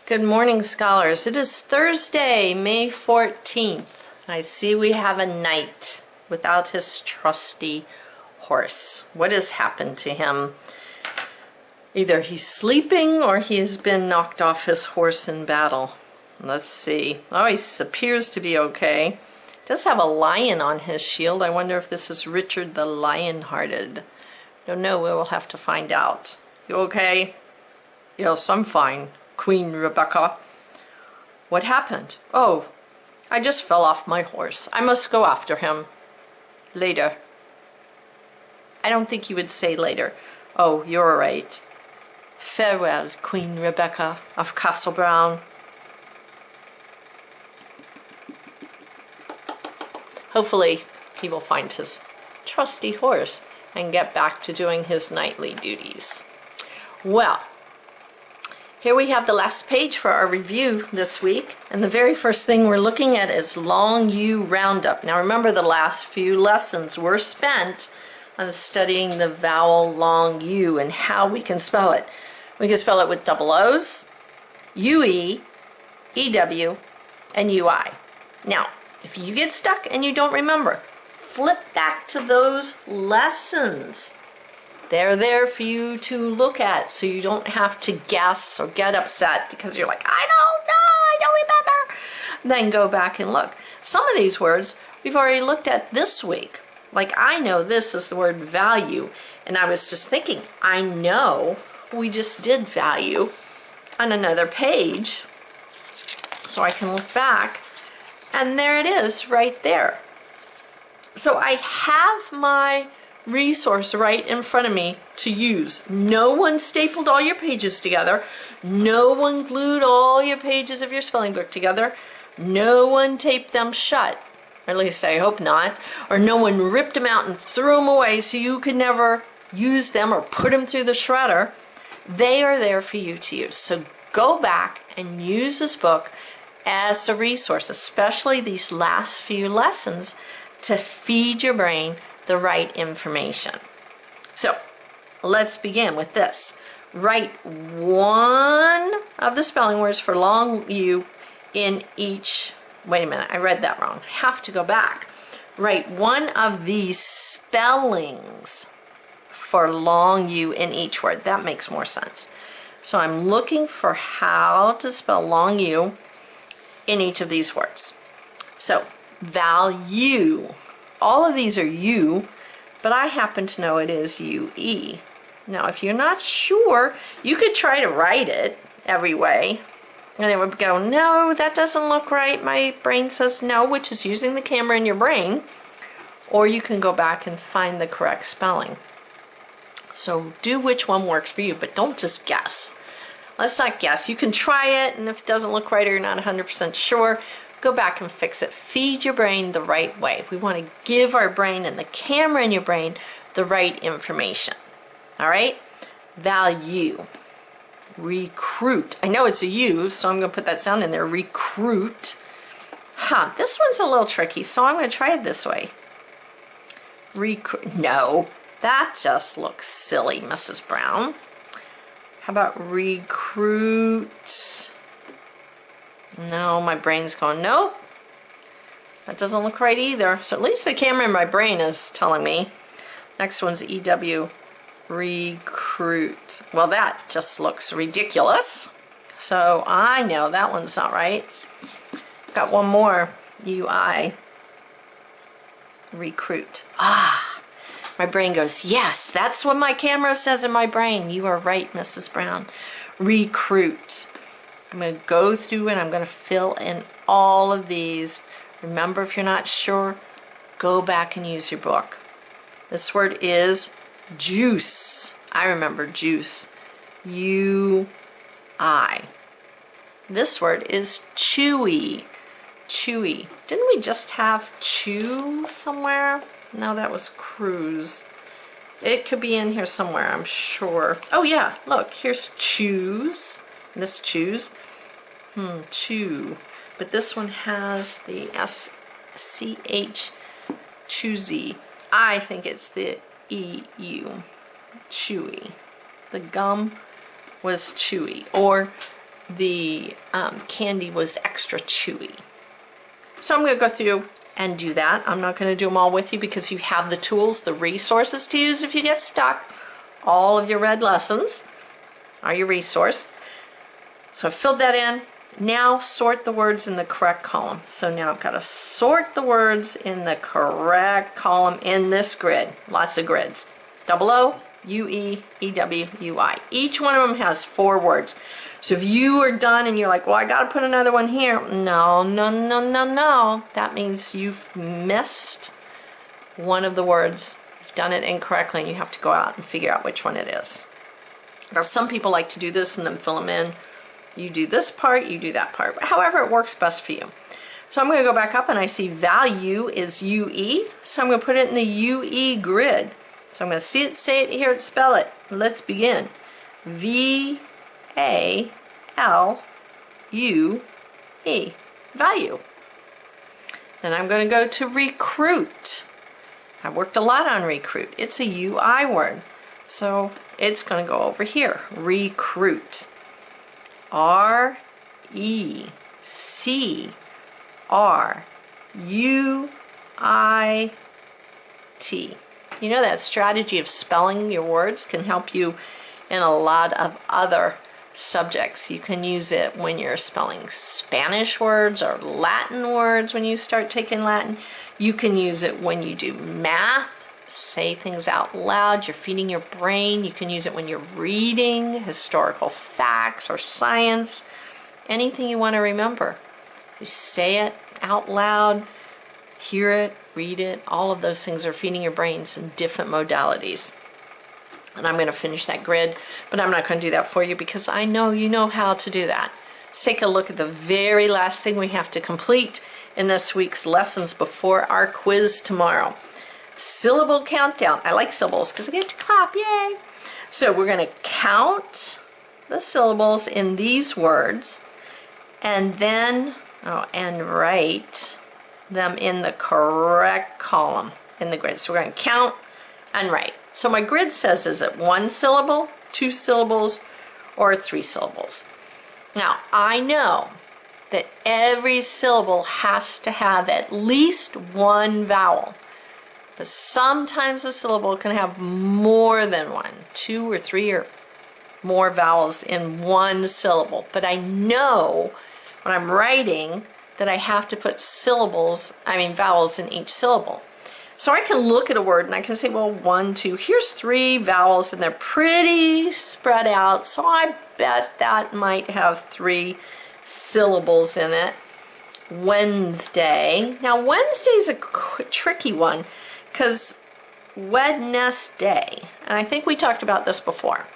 Good morning, scholars. It is Thursday, May 14th. I see we have a knight without his trusty horse. What has happened to him? Either he's sleeping or he has been knocked off his horse in battle. Let's see. Oh, he appears to be okay. Does have a lion on his shield. I wonder if this is Richard the Lion-Hearted. Don't know. We will have to find out. You okay? Yes, I'm fine, Queen Rebecca. What happened? Oh, I just fell off my horse. I must go after him. Later. I don't think you would say later. Oh, you're right. Farewell, Queen Rebecca of Castle Brown. Hopefully he will find his trusty horse and get back to doing his knightly duties. Well, here we have the last page for our review this week, and the very first thing we're looking at is Long U Roundup. Now remember, the last few lessons were spent on studying the vowel long U and how we can spell it. We can spell it with double O's, UE, EW, and UI. Now, if you get stuck and you don't remember, flip back to those lessons. They're there for you to look at so you don't have to guess or get upset because you're like, I don't know, I don't remember. Then go back and look. Some of these words we've already looked at this week. Like, I know this is the word value, and I was just thinking, I know we just did value on another page, so I can look back, and there it is right there. So I have my resource right in front of me to use. No one stapled all your pages together. No one glued all your pages of your spelling book together. No one taped them shut. Or at least I hope not. Or no one ripped them out and threw them away so you could never use them or put them through the shredder. They are there for you to use. So go back and use this book as a resource, especially these last few lessons, to feed your brain the right information. So let's begin with this. Write one of the spelling words for long U in each. Wait a minute, I read that wrong. I have to go back. Write one of these spellings for long U in each word. That makes more sense. So I'm looking for how to spell long U in each of these words. So value. All of these are U, but I happen to know it is UE. Now, if you're not sure, you could try to write it every way, and it would go, no, that doesn't look right. My brain says no, which is using the camera in your brain, or you can go back and find the correct spelling. So do which one works for you, but don't just guess. Let's not guess. You can try it, and if it doesn't look right or you're not 100% sure, go back and fix it. Feed your brain the right way. We want to give our brain and the camera in your brain the right information. All right? Value. Recruit. I know it's a U, so I'm going to put that sound in there. Recruit. This one's a little tricky, so I'm going to try it this way. Recruit. No, that just looks silly, Mrs. Brown. How about recruit? No, my brain's going, nope. That doesn't look right either. So at least the camera in my brain is telling me. Next one's EW, recruit. Well, that just looks ridiculous. So I know that one's not right. Got one more, UI, recruit. My brain goes, yes, that's what my camera says in my brain. You are right, Mrs. Brown. Recruit. I'm going to go through and I'm going to fill in all of these. Remember, if you're not sure, go back and use your book. This word is juice. I remember juice. U-I. This word is chewy. Chewy. Didn't we just have chew somewhere? No, that was cruise. It could be in here somewhere, I'm sure. Oh yeah, look, here's choose. Miss choose. Chew. But this one has the S-C-H, choosy. I think it's the E-U, chewy. The gum was chewy. Or candy was extra chewy. So I'm going to go through and do that. I'm not going to do them all with you because you have the tools, the resources to use if you get stuck. All of your red lessons are your resource. So I filled that in. Now sort the words in the correct column. So now I've got to sort the words in the correct column in this grid. Lots of grids. Double O, UE, EW, UI. Each one of them has 4 words. So if you are done and you're like, well, I got to put another one here. No. That means you've missed one of the words. You've done it incorrectly and you have to go out and figure out which one it is. Now, some people like to do this and then fill them in. You do this part, you do that part. However, it works best for you. So I'm going to go back up and I see value is UE. So I'm going to put it in the UE grid. So I'm going to see it, say it, hear it, spell it. Let's begin. V-A-L-U-E. Value. Then I'm going to go to recruit. I worked a lot on recruit. It's a UI word. So it's going to go over here. Recruit. R-E-C-R-U-I-T. You know that strategy of spelling your words can help you in a lot of other subjects. You can use it when you're spelling Spanish words or Latin words when you start taking Latin. You can use it when you do math. Say things out loud. You're feeding your brain. You can use it when you're reading historical facts or science. Anything you want to remember. You say it out loud, hear it, read it. All of those things are feeding your brains in different modalities. And I'm going to finish that grid, but I'm not going to do that for you because I know you know how to do that. Let's take a look at the very last thing we have to complete in this week's lessons before our quiz tomorrow. Syllable countdown. I like syllables because I get to clap, yay! So we're going to count the syllables in these words and then and write them in the correct column in the grid. So we're going to count and write. So my grid says, is it 1 syllable, 2 syllables, or 3 syllables? Now, I know that every syllable has to have at least 1 vowel. But sometimes a syllable can have more than 1, 2 or 3 or more vowels in 1 syllable. But I know when I'm writing that I have to put vowels in each syllable. So I can look at a word and I can say, well, 1, 2, here's 3 vowels and they're pretty spread out. So I bet that might have 3 syllables in it. Wednesday. Now Wednesday is a tricky one because Wednesday, and I think we talked about this before.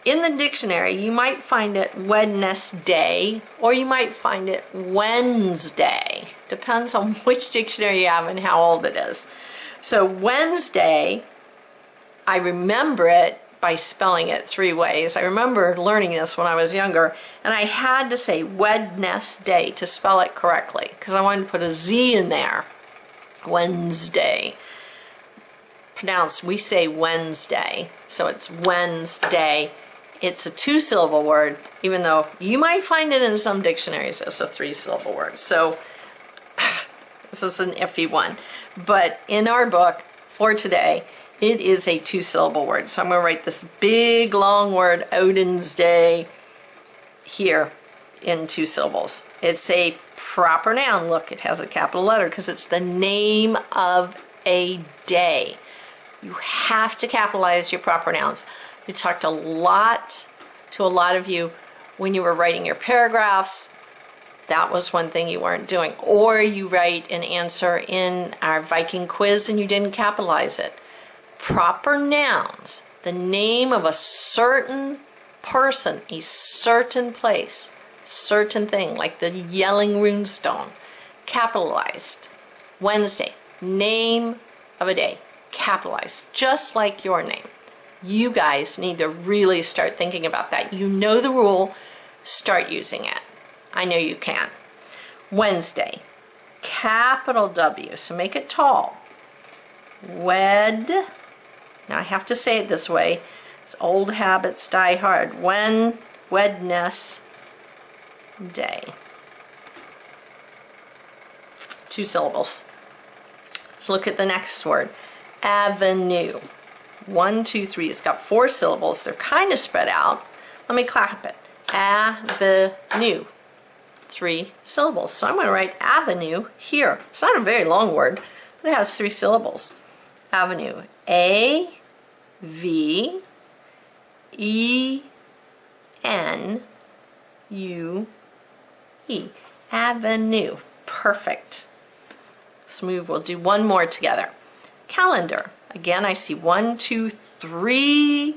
In the dictionary, you might find it Wednesday, or you might find it Wednesday. Depends on which dictionary you have and how old it is. So Wednesday, I remember it by spelling it 3 ways. I remember learning this when I was younger, and I had to say Wednesday to spell it correctly, because I wanted to put a Z in there. Wednesday. Pronounced, we say Wednesday, so it's Wednesday. It's a 2-syllable word, even though you might find it in some dictionaries as a 3-syllable word. So this is an iffy one. But in our book for today, it is a 2-syllable word. So I'm going to write this big long word, Odin's Day, here in 2 syllables. It's a proper noun. Look, it has a capital letter because it's the name of a day. You have to capitalize your proper nouns. We talked a lot to a lot of you when you were writing your paragraphs. That was one thing you weren't doing. Or you write an answer in our Viking quiz and you didn't capitalize it. Proper nouns, the name of a certain person, a certain place, certain thing, like the yelling runestone, capitalized. Wednesday, name of a day, capitalized, just like your name. You guys need to really start thinking about that. You know the rule, start using it. I know you can. Wednesday, capital W, so make it tall. Wed, now I have to say it this way, old habits die hard. Wednesday. day. 2 syllables. Let's look at the next word. Avenue. 1, 2, 3. It's got 4 syllables. They're kind of spread out. Let me clap it. Avenue. 3 syllables. So I'm going to write avenue here. It's not a very long word, but it has 3 syllables. Avenue. A-V-E-N-U-E. Avenue. Perfect. Let's move. We'll do one more together. Calendar. Again, I see 1, 2, 3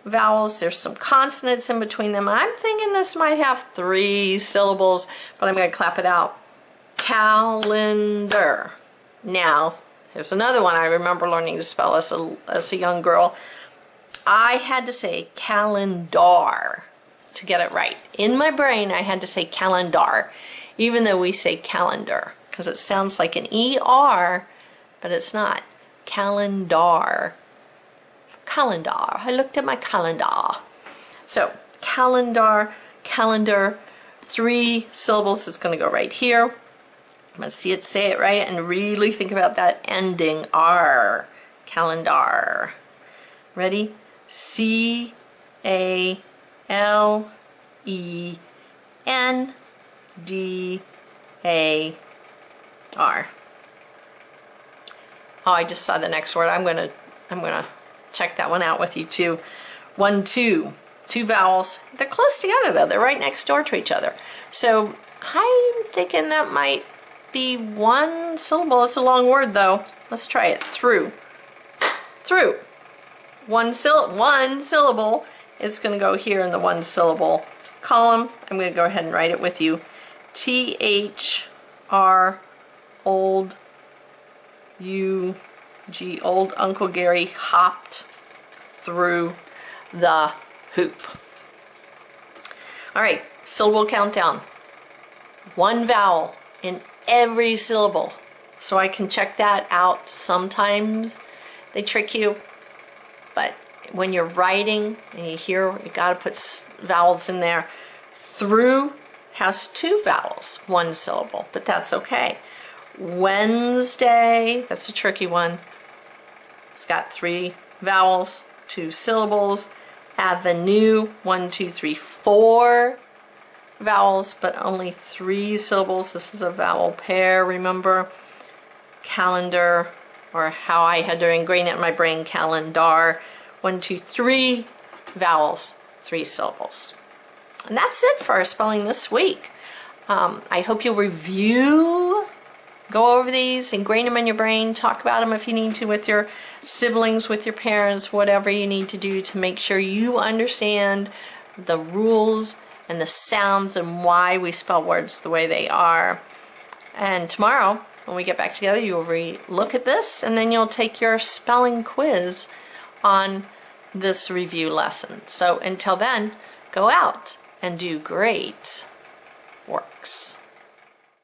vowels. There's some consonants in between them. I'm thinking this might have 3 syllables, but I'm going to clap it out. Calendar. Now, here's another one I remember learning to spell as a young girl. I had to say calendar to get it right. In my brain, I had to say calendar, even though we say calendar, because it sounds like an E-R, but it's not. Calendar. Calendar. I looked at my calendar. So, calendar, 3 syllables is going to go right here. I'm going to see it, say it right, and really think about that ending, R. Calendar. Ready? C-A-L-E-N-D-A-R. Oh, I just saw the next word. I'm gonna check that one out with you too. 1, 2. 2 vowels. They're close together though. They're right next door to each other. So I'm thinking that might be 1 syllable. It's a long word though. Let's try it. Through. Through. One syllable. It's going to go here in the 1 syllable column. I'm going to go ahead and write it with you. T-H-R, old, U-G, old Uncle Gary hopped through the hoop. All right, syllable countdown. 1 vowel in every syllable. So I can check that out. Sometimes they trick you, but when you're writing and you hear, you got to put vowels in there. Through has 2 vowels, 1 syllable, but that's okay. Wednesday, that's a tricky one. It's got 3 vowels, 2 syllables. Avenue, 1, 2, 3, 4 vowels, but only 3 syllables. This is a vowel pair, remember? Calendar, or how I had to ingrain it in my brain, calendar. 1, 2, 3 vowels, 3 syllables. And that's it for our spelling this week. I hope you'll review, go over these, ingrain them in your brain, talk about them if you need to with your siblings, with your parents, whatever you need to do to make sure you understand the rules and the sounds and why we spell words the way they are. And tomorrow, when we get back together, you'll look at this and then you'll take your spelling quiz on this review lesson. So until then, go out and do great works.